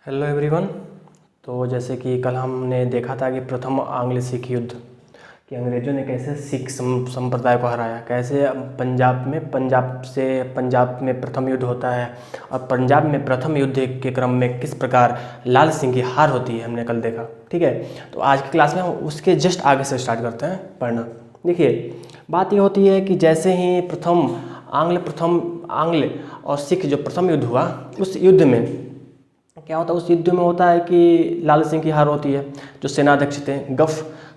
Hello everyone. तो जैसे कि कल हमने देखा था कि प्रथम आंग्ल सिख युद्ध कि अंग्रेज़ों ने कैसे सिख संप्रदाय को हराया, कैसे पंजाब में प्रथम युद्ध होता है और पंजाब में प्रथम युद्ध के क्रम में किस प्रकार लाल सिंह की हार होती है, हमने कल देखा। ठीक है, तो आज की क्लास में हम उसके जस्ट आगे से स्टार्ट करते हैं पढ़ना। देखिए, बात ये होती है कि जैसे ही प्रथम आंग्ल और सिख जो प्रथम युद्ध हुआ, उस युद्ध में क्या होता है, उस युद्ध में होता है कि लाल सिंह की हार होती है। जो सेनाध्यक्ष थे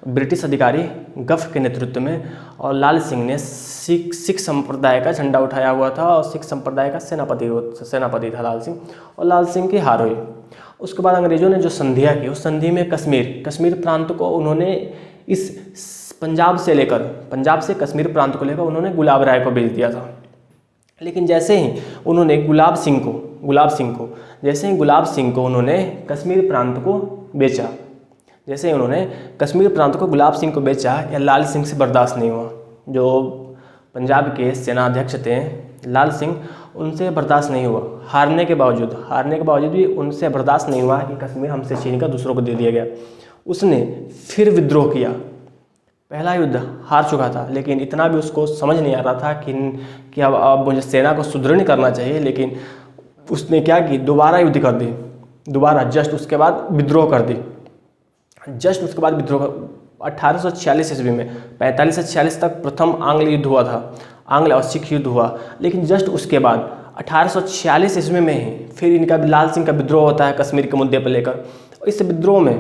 ब्रिटिश अधिकारी गफ के नेतृत्व में, और लाल सिंह ने सिख संप्रदाय का झंडा उठाया हुआ था और सिख संप्रदाय का सेनापति था लाल सिंह, और लाल सिंह की हार हुई। उसके बाद अंग्रेज़ों ने जो संधियाँ की, उस संधि में कश्मीर प्रांत को उन्होंने इस पंजाब से कश्मीर प्रांत को लेकर उन्होंने गुलाब राय को भेज दिया था। लेकिन जैसे ही उन्होंने गुलाब सिंह को उन्होंने कश्मीर प्रांत को बेचा, गुलाब सिंह को बेचा, या लाल सिंह से बर्दाश्त नहीं हुआ। जो पंजाब के सेनाध्यक्ष थे लाल सिंह, उनसे बर्दाश्त नहीं हुआ। हारने के बावजूद भी उनसे बर्दाश्त नहीं हुआ कि कश्मीर हमसे छीन कर दूसरों को दे दिया गया। उसने फिर विद्रोह किया। पहला युद्ध हार चुका था, लेकिन इतना भी उसको समझ नहीं आ रहा था कि अब मुझे सेना को सुदृढ़ करना चाहिए। लेकिन उसने क्या की, दोबारा युद्ध कर दी, जस्ट उसके बाद विद्रोह कर दी। 1846 ईस्वी में 45 से 46 तक प्रथम आंग्ल युद्ध हुआ था, आंग्ल और सिख युद्ध हुआ। लेकिन जस्ट उसके बाद 1846 ईस्वी में ही फिर इनका लाल सिंह का विद्रोह होता है कश्मीर के मुद्दे पर लेकर। इस विद्रोह में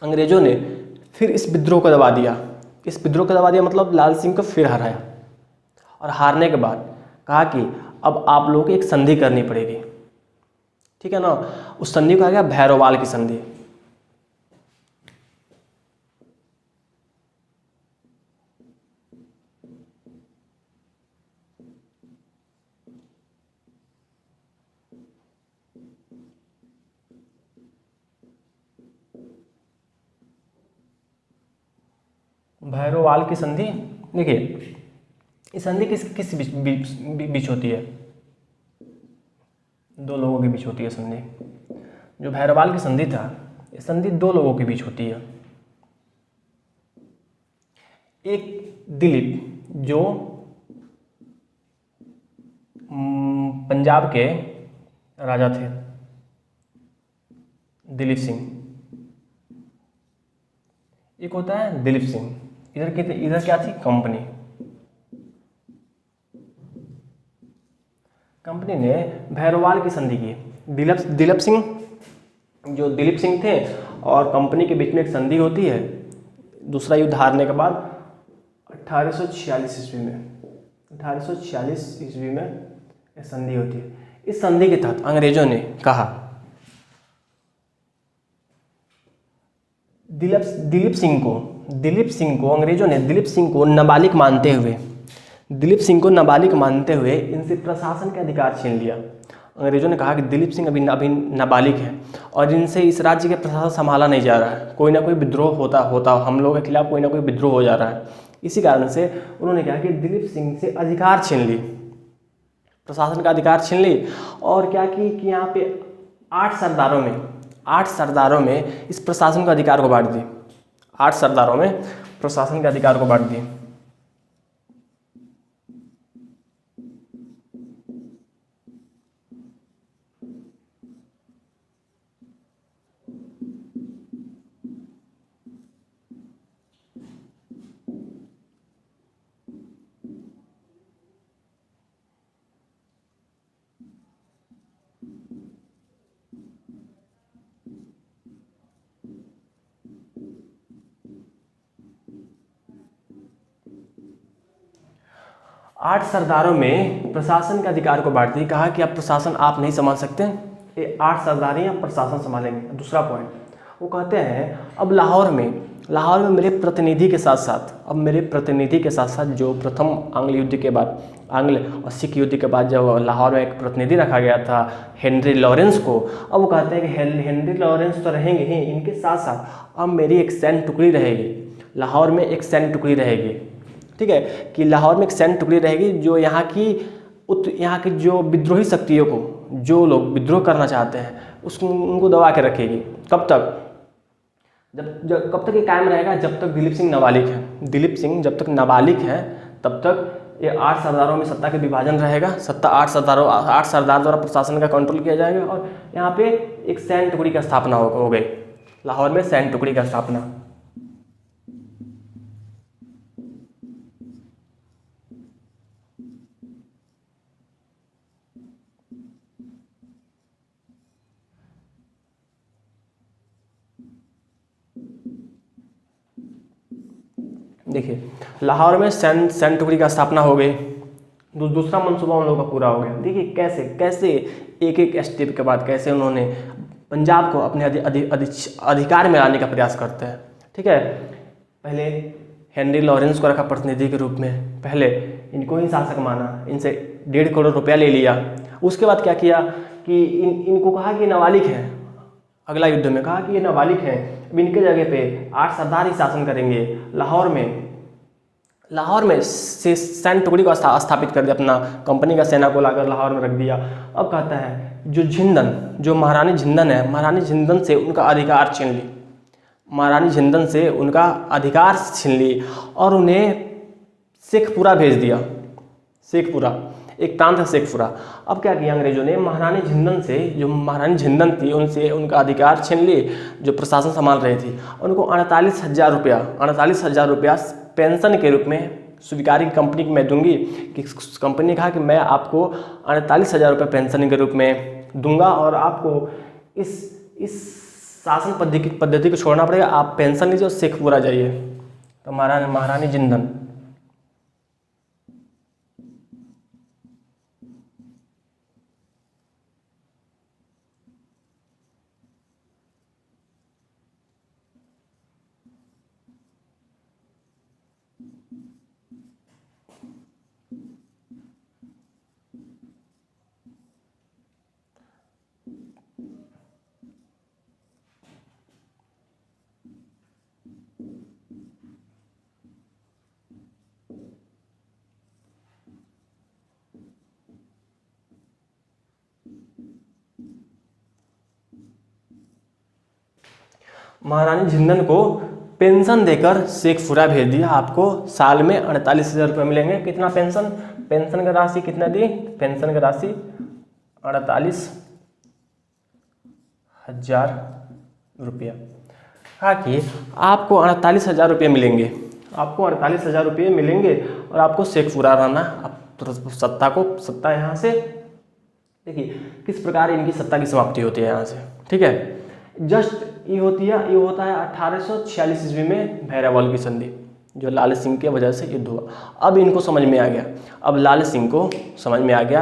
अंग्रेज़ों ने फिर इस विद्रोह को दबा दिया। मतलब लाल सिंह को फिर हराया, और हारने के बाद कहा कि अब आप लोगों को एक संधि करनी पड़ेगी। ठीक है ना, उस संधि को कहा गया भैरोवाल की संधि। भैरोवाल की संधि, देखिए इस संधि किस बीच होती है? दो लोगों के बीच होती है संधि। जो भैरोवाल की संधि था, ये संधि दो लोगों के बीच होती है। एक दिलीप, जो पंजाब के राजा थे, दिलीप सिंह। एक होता है दिलीप सिंह, इधर क्या थी, कंपनी ने भैरोवाल की संधि की। दिलीप सिंह थे और कंपनी के बीच में एक संधि होती है दूसरा युद्ध हारने के बाद 1846 ईस्वी में एक संधि होती है। इस संधि के तहत अंग्रेजों ने कहा, दिलीप सिंह को अंग्रेजों ने दिलीप सिंह को नाबालिग मानते हुए इनसे प्रशासन के अधिकार छीन लिया। अंग्रेजों ने कहा कि दिलीप सिंह अभी नाबालिग है और इनसे इस राज्य के प्रशासन संभाला नहीं जा रहा है, कोई ना कोई विद्रोह होता हम लोगों के खिलाफ कोई ना कोई विद्रोह हो जा रहा है। इसी कारण से उन्होंने कहा कि दिलीप सिंह से अधिकार छीन ली, प्रशासन का अधिकार छीन ली, और क्या की कि यहाँ पे 8 सरदारों में इस प्रशासन का अधिकार को बांट दी। 8 सरदारों में प्रशासन के अधिकार को बांट दी। 8 सरदारों में प्रशासन के अधिकार को बांट दी। कहा कि अब प्रशासन आप नहीं संभाल सकते, ये 8 सरदार ही अब प्रशासन संभालेंगे। दूसरा पॉइंट वो कहते हैं, अब लाहौर में मेरे प्रतिनिधि के साथ साथ जो प्रथम आंग्ल और सिख युद्ध के बाद जब लाहौर में एक प्रतिनिधि रखा गया था हेनरी लॉरेंस को, अब वो कहते हैं कि हेनरी लॉरेंस तो रहेंगे ही, इनके साथ साथ अब मेरी एक सैन्य टुकड़ी रहेगी, लाहौर में एक सैन्य टुकड़ी रहेगी। ठीक है, कि लाहौर में एक सैन्य टुकड़ी रहेगी जो यहाँ की जो विद्रोही शक्तियों को, जो लोग विद्रोह करना चाहते हैं उसको उनको दबा के रखेगी। कब तक? कब तक ये कायम रहेगा? जब तक दिलीप सिंह नाबालिग है। दिलीप सिंह जब तक नाबालिग है तब तक ये 8 सरदारों में सत्ता का विभाजन रहेगा। सत्ता 8 सरदार द्वारा प्रशासन का कंट्रोल किया जाएगा। और यहाँ पे एक सैन्य टुकड़ी का स्थापना हो गई, लाहौर में सैन्य टुकड़ी का स्थापना। देखिए लाहौर में सैन्य टुकड़ी का स्थापना हो गई। दूसरा मनसूबा उन लोगों का पूरा हो गया। देखिए कैसे कैसे एक एक स्टेप के बाद कैसे उन्होंने पंजाब को अपने अधिकार में लाने का प्रयास करते हैं। ठीक है, पहले हेनरी लॉरेंस को रखा प्रतिनिधि के रूप में, पहले इनको ही शासक माना, इनसे 1.5 करोड़ रुपया ले लिया। उसके बाद क्या किया कि इनको कहा कि नाबालिग हैं। अगला युद्ध में कहा कि ये नाबालिग हैं, अब इनके जगह पे 8 सरदार ही शासन करेंगे। लाहौर में से सैन्य टुकड़ी को स्थापित कर दिया, अपना कंपनी का सेना को लाकर लाहौर में रख दिया। अब कहता है जो महारानी जिंदन है, महारानी जिंदन से उनका अधिकार छीन ली, महारानी जिंदन से उनका अधिकार छीन ली और उन्हें शेखपुरा भेज दिया। शेखपुरा एक प्रांत है, शेखपुरा। अब क्या किया अंग्रेजों ने, महारानी जिंदन से, जो महारानी जिंदन थी उनसे उनका अधिकार छीन ली, जो प्रशासन संभाल रही थी। उनको 48,000 रुपया पेंशन के रूप में स्वीकारी कंपनी को मैं दूंगी। कि कंपनी ने कहा कि मैं आपको 48,000 रुपये पेंशन के रूप में दूंगा और आपको इस शासन पद्धति को छोड़ना पड़ेगा, आप पेंशन लीजिए और शेखपुरा जाइए। तो महारानी जिंदन महारानी जिंदन को पेंशन देकर शेखपुरा भेज दिया। आपको साल में 48,000 रुपये मिलेंगे। कितना पेंशन का राशि कितना दी? पेंशन का राशि 48,000 रुपया। कहा कि आपको 48,000 रुपये मिलेंगे, आपको 48,000 रुपये मिलेंगे और आपको शेखपुरा रहना। अब सत्ता यहाँ से देखिए किस प्रकार इनकी सत्ता की समाप्ति होती है यहाँ से। ठीक है, जस्ट ये होता है 1846 ईस्वी में भैरवल की संधि, जो लाल सिंह के वजह से युद्ध हुआ। अब इनको समझ में आ गया, अब लाल सिंह को समझ में आ गया,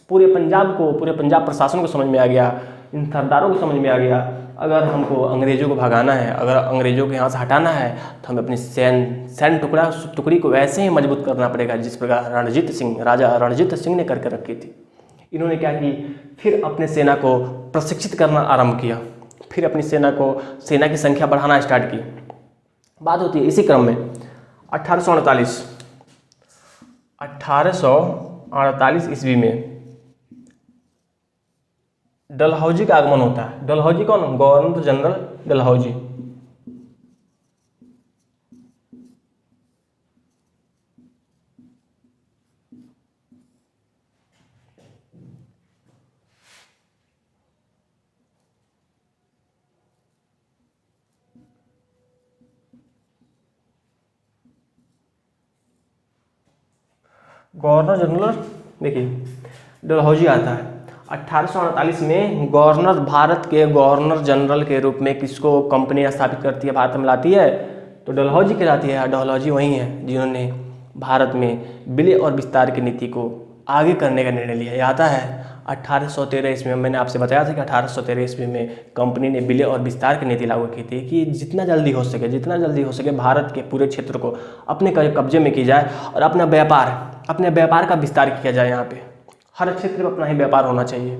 पूरे पंजाब प्रशासन को समझ में आ गया, इन सरदारों को समझ में आ गया, अगर हमको अंग्रेजों को भगाना है, अगर अंग्रेजों को यहाँ से हटाना है तो हमें अपनी सैन्य टुकड़ी को वैसे ही मजबूत करना पड़ेगा जिस प्रकार राजा रणजीत सिंह ने करके रखी थी। इन्होंने क्या की, फिर अपने सेना को प्रशिक्षित करना आरंभ किया, फिर अपनी सेना की संख्या बढ़ाना स्टार्ट की। बात होती है इसी क्रम में 1848 ईस्वी में डलहौजी का आगमन होता है। डलहौजी कौन? Governor general Dalhousie. Governor general देखिए डलहौजी आता है 1848 में। भारत के गवर्नर जनरल के रूप में किसको कंपनी स्थापित करती है, भारत में लाती है, तो डलहौजी कहलाती है। डलहौजी वही है जिन्होंने भारत में विलय और विस्तार की नीति को आगे करने का निर्णय लिया। यह आता है 1813 ईस्वी में। मैंने आपसे बताया था कि 1813 ईस्वी में कंपनी ने विलय और विस्तार की नीति लागू की थी कि जितना जल्दी हो सके भारत के पूरे क्षेत्र को अपने कब्जे में की जाए और अपने व्यापार का विस्तार किया जाए। यहाँ पे हर क्षेत्र में अपना ही व्यापार होना चाहिए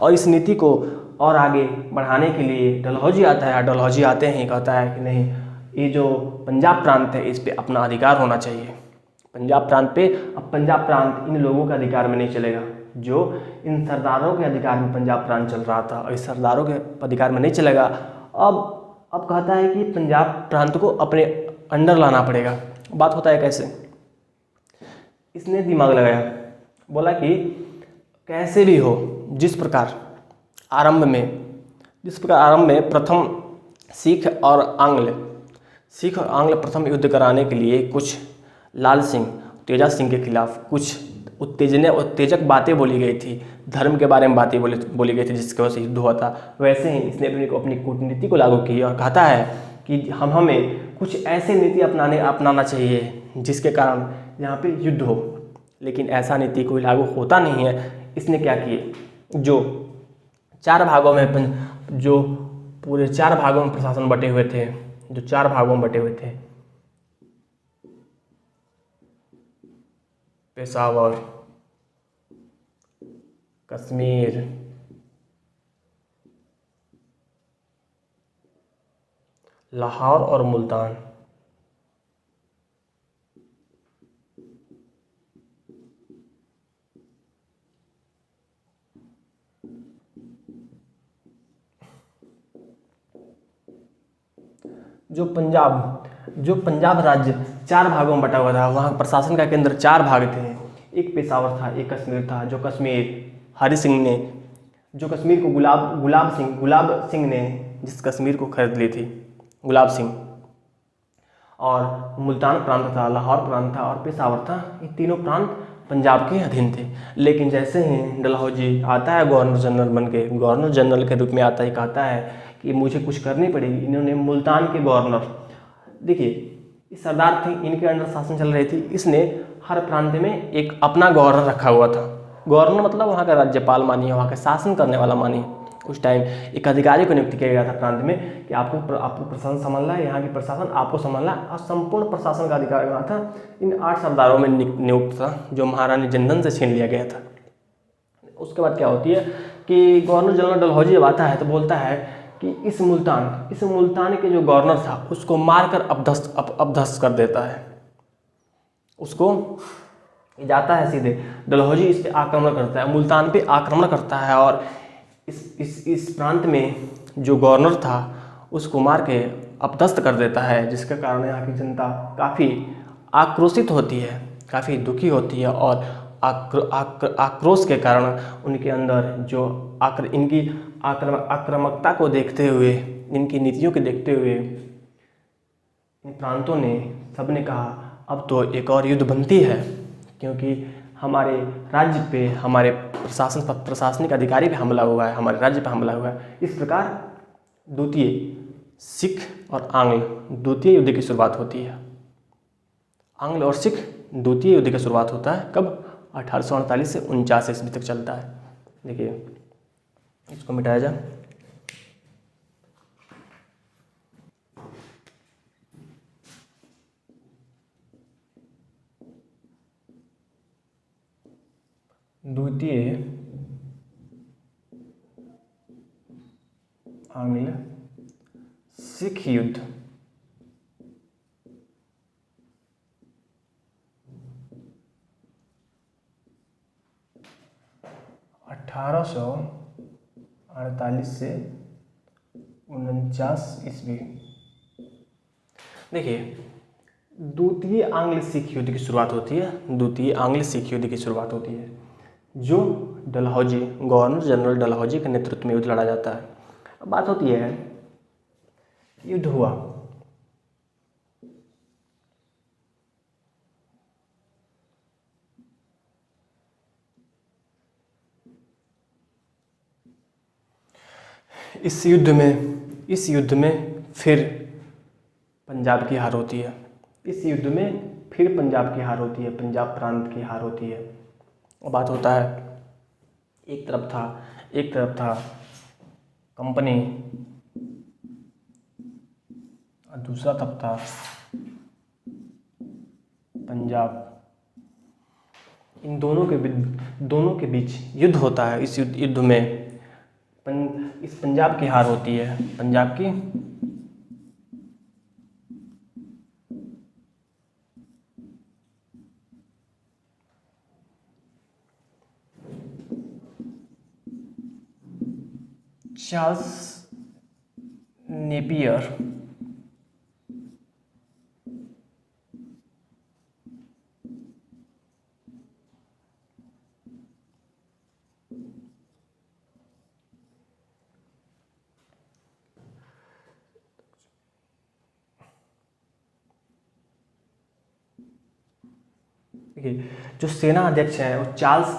और इस नीति को और आगे बढ़ाने के लिए डलहौजी आता है। डलहौजी आते ही कहता है कि नहीं, ये जो पंजाब प्रांत है इस पे अपना अधिकार होना चाहिए। पंजाब प्रांत इन लोगों का अधिकार में नहीं चलेगा, जो इन सरदारों के अधिकार में पंजाब प्रांत चल रहा था और इस सरदारों के अधिकार में नहीं चलेगा। अब कहता है कि पंजाब प्रांत को अपने अंडर लाना पड़ेगा। बात होता है कैसे, इसने दिमाग लगाया, बोला कि कैसे भी हो, जिस प्रकार आरंभ में प्रथम सिख और आंग्ल प्रथम युद्ध कराने के लिए कुछ लाल सिंह तेजा सिंह के खिलाफ कुछ उत्तेजक बातें बोली गई थी, धर्म के बारे में बातें बोली गई थी, जिसकी वजह से युद्ध हुआ था। वैसे ही इसने अपनी कूटनीति को लागू की और कहता है कि हमें कुछ ऐसे नीति अपनाना चाहिए जिसके कारण यहाँ पे युद्ध हो। लेकिन ऐसा नीति कोई लागू होता नहीं है। इसने क्या किए, जो पूरे 4 भागों में प्रशासन बटे हुए थे, पेशावर, कश्मीर, लाहौर और मुल्तान। जो पंजाब राज्य 4 भागों में बटा हुआ था, वहाँ प्रशासन का केंद्र 4 भाग थे। एक पेशावर था, एक कश्मीर था, जो कश्मीर को गुलाब सिंह ने जिस कश्मीर को खरीद ली थी, गुलाब सिंह। और मुल्तान प्रांत था, लाहौर प्रांत था और पेशावर था। ये तीनों प्रांत पंजाब के अधीन थे। लेकिन जैसे ही डलहौजी आता है गवर्नर जनरल के रूप में आता है, कहता है कि मुझे कुछ करनी पड़ेगी। इन्होंने मुल्तान के गवर्नर, देखिए ये सरदार थे, इनके अंडर शासन चल रही थी, इसने हर प्रांत में एक अपना गवर्नर रखा हुआ था। गवर्नर मतलब वहाँ का राज्यपाल मानिए, वहाँ का शासन करने वाला मानिए। उस टाइम एक अधिकारी को नियुक्त किया गया था प्रांत में कि आपको प्रशासन संभालना है, यहाँ की प्रशासन आपको संभालना है, और संपूर्ण प्रशासन का अधिकार वहाँ था। इन 8 सरदारों में नियुक्त था, जो महारानी जिंदन से छीन लिया गया था। उसके बाद क्या होती है कि गवर्नर जनरल डलहौजी जब आता है तो बोलता है कि इस मुल्तान के जो गवर्नर था उसको मारकर अपदस्थ कर देता है। उसको जाता है सीधे, डलहौजी इस पे आक्रमण करता है, मुल्तान पे आक्रमण करता है और इस प्रांत में जो गवर्नर था उसको मार के अपदस्थ कर देता है, जिसके कारण यहाँ की जनता काफ़ी आक्रोशित होती है, काफ़ी दुखी होती है। और आक्रोश के कारण उनके अंदर जो इनकी आक्रामकता को देखते हुए, इनकी नीतियों को देखते हुए इन प्रांतों ने सबने कहा अब तो एक और युद्ध बनती है, क्योंकि हमारे राज्य पे, हमारे प्रशासनिक अधिकारी पे हमला हुआ है, हमारे राज्य पे हमला हुआ है। इस प्रकार द्वितीय युद्ध की शुरुआत होती है। आंग्ल और सिख द्वितीय युद्ध की शुरुआत होता है कब? 1848 से 49 ईस्वी तक चलता है। देखिए इसको मिटाया जाए। द्वितीय आंग्ल सिख युद्ध 1848 से 49 ईस्वी। देखिए द्वितीय आंग्ल सिख युद्ध की शुरुआत होती है, जो गवर्नर जनरल डलहौजी के नेतृत्व में युद्ध लड़ा जाता है। अब बात होती है, युद्ध हुआ, इस युद्ध में फिर पंजाब की हार होती है। पंजाब प्रांत की हार होती है। और बात होता है, एक तरफ था कंपनी और दूसरा तरफ था पंजाब। इन दोनों के बीच युद्ध होता है। इस युद्ध में पंजाब की हार होती है, पंजाब की। चार्ल्स नेपियर देखिए, जो सेना अध्यक्ष हैं वो चार्ल्स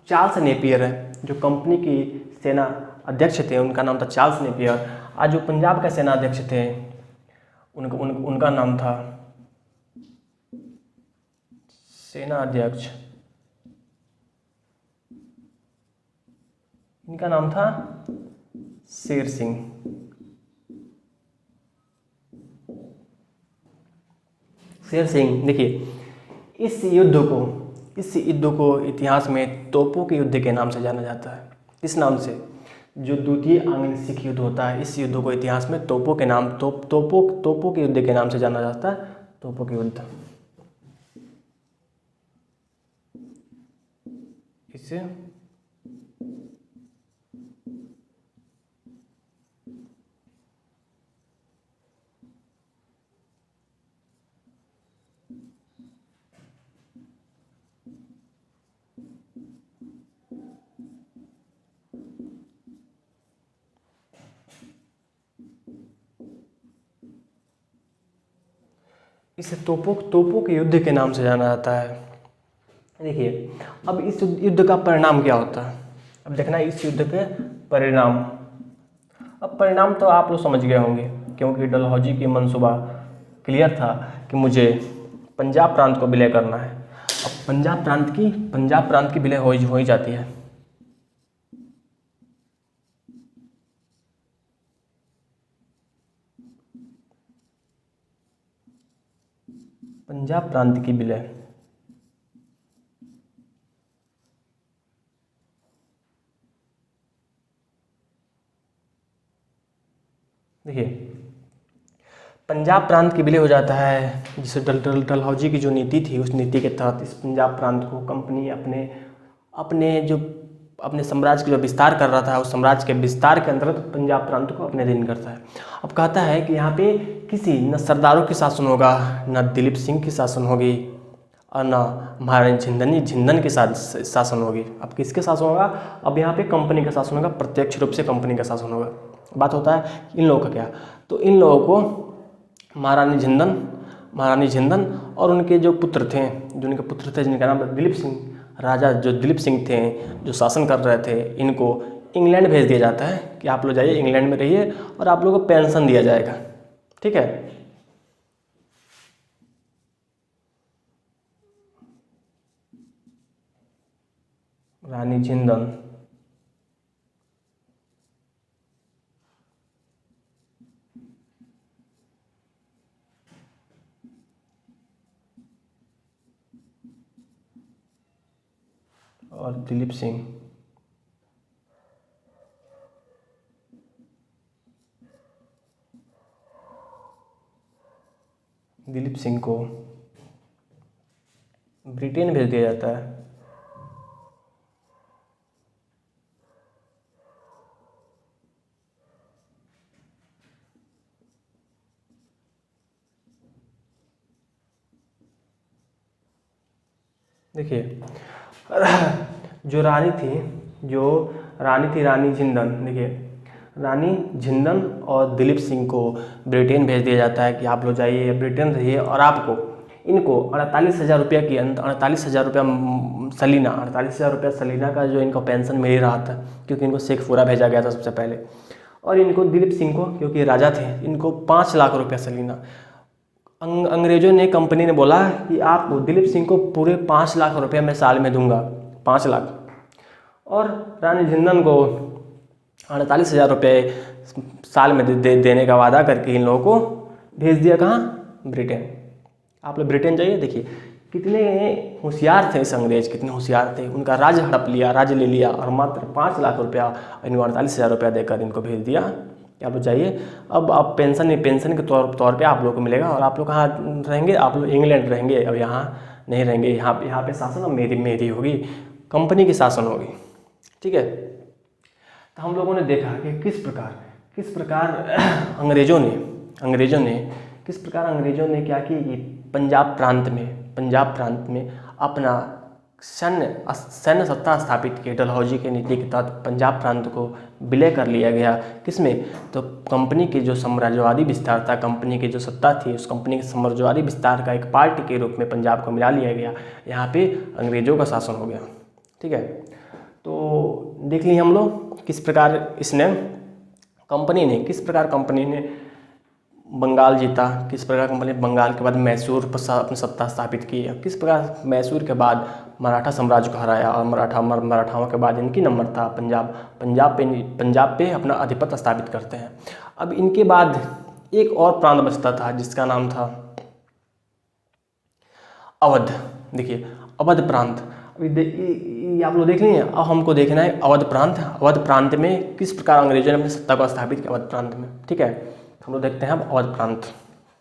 चार्ल्स नेपियर है। जो कंपनी की सेना अध्यक्ष थे उनका नाम था चार्ल्स नेपियर। आज जो पंजाब का सेना अध्यक्ष थे उनका नाम था सेना अध्यक्ष, इनका नाम था शेर सिंह। शेर सिंह। देखिए, इस युद्ध को इतिहास में तोपों के युद्ध के नाम से जाना जाता है। किस नाम से? जो द्वितीय आंग्ल सिख युद्ध होता है, इस युद्ध को इतिहास में तोपों के युद्ध के नाम से जाना जाता है। तोपों के युद्ध। इसे इसे तोपों के युद्ध के नाम से जाना जाता है। देखिए, अब इस युद्ध का परिणाम क्या होता है? अब देखना है इस युद्ध के परिणाम। अब परिणाम तो आप लोग समझ गए होंगे, क्योंकि डलहौजी की मंसूबा क्लियर था कि मुझे पंजाब प्रांत को विलय करना है। अब पंजाब प्रांत की विलय हो ही जाती है। पंजाब प्रांत की विलय। देखिए, पंजाब प्रांत की विलय हो जाता है, जिसे डलहौजी की जो नीति थी उस नीति के तहत इस पंजाब प्रांत को कंपनी अपने साम्राज्य का जो विस्तार कर रहा था, उस साम्राज्य के विस्तार के अंतर्गत पंजाब प्रांत को अपने अधीन करता है। अब कहता है कि यहाँ पे न सरदारों की शासन होगा, न दिलीप सिंह की शासन होगी, और न महारानी झिंदन की शासन होगी। अब किसके शासन होगा? अब यहाँ पे कंपनी का शासन होगा, प्रत्यक्ष रूप से कंपनी का शासन होगा। बात होता है इन लोगों का क्या? तो इन लोगों को महारानी झिंदन और उनके जो पुत्र थे, जिनका नाम दिलीप सिंह, राजा जो दिलीप सिंह थे जो शासन कर रहे थे, इनको इंग्लैंड भेज दिया जाता है कि आप लोग जाइए इंग्लैंड में रहिए और आप लोगों को पेंशन दिया जाएगा। ठीक है। रानी झिंदन और दिलीप सिंह को ब्रिटेन भेज दिया जाता है। देखिए, जो रानी थी रानी झिंदन। देखिए, रानी झिंदन और दिलीप सिंह को ब्रिटेन भेज दिया जाता है कि आप लोग जाइए ब्रिटेन रहिए और आपको इनको 48,000 रुपये की 48,000 रुपया सलीना 48,000 रुपया सलीना का जो इनको पेंशन मिल रहा था, क्योंकि इनको शेखपुरा भेजा गया था सबसे पहले। और इनको दिलीप सिंह को, क्योंकि राजा थे, इनको 5 लाख रुपया सलीना। अंग्रेजों ने, कंपनी ने बोला कि आपको दिलीप सिंह को पूरे 5 लाख रुपये मैं साल में दूंगा, 5 लाख। और रानी झिंदन को 48,000 रुपये साल में देने का वादा करके इन लोगों को भेज दिया। कहाँ? ब्रिटेन। आप लोग ब्रिटेन जाइए। देखिए कितने होशियार थे इस अंग्रेज, कितने होशियार थे। उनका राज्य हड़प लिया, राज्य ले लिया और मात्र 5 लाख रुपया, इनको 48,000 रुपया देकर इनको भेज दिया कि आप लोग जाइए। अब आप पेंशन के तौर पे आप लोगों को मिलेगा और आप लोग कहाँ रहेंगे? आप लोग इंग्लैंड रहेंगे। अब यहाँ नहीं रहेंगे, यहाँ पे शासन अब मेरी होगी, कंपनी की शासन होगी। ठीक है। तो हम लोगों ने देखा कि किस प्रकार अंग्रेज़ों ने क्या कि ये पंजाब प्रांत में अपना सैन्य सत्ता स्थापित की। डलहौजी की नीति के तहत पंजाब प्रांत को विलय कर लिया गया। किसमें? तो कंपनी के जो साम्राज्यवादी विस्तार था, कंपनी की जो सत्ता थी, उस कंपनी के साम्राज्यवादी विस्तार का एक पार्ट के रूप में पंजाब को मिला लिया गया। यहाँ पे अंग्रेज़ों का शासन हो गया। ठीक है, तो देख लिए हम लोग किस प्रकार किस प्रकार कंपनी ने बंगाल जीता, किस प्रकार कंपनी बंगाल के बाद मैसूर पर अपनी सत्ता स्थापित की, किस प्रकार मैसूर के बाद मराठा साम्राज्य को हराया और मराठाओं के बाद इनकी नंबर था पंजाब पे अपना आधिपत्य स्थापित करते हैं। अब इनके बाद एक और प्रांत बचता था जिसका नाम था अवध। देखिए अवध प्रांत, अभी आप लोग देख रहे हैं। अब हमको देखना है अवध प्रांत में किस प्रकार अंग्रेजों ने अपनी सत्ता को स्थापित किया अवध प्रांत में। ठीक है, हम लोग देखते हैं अब अवध प्रांत।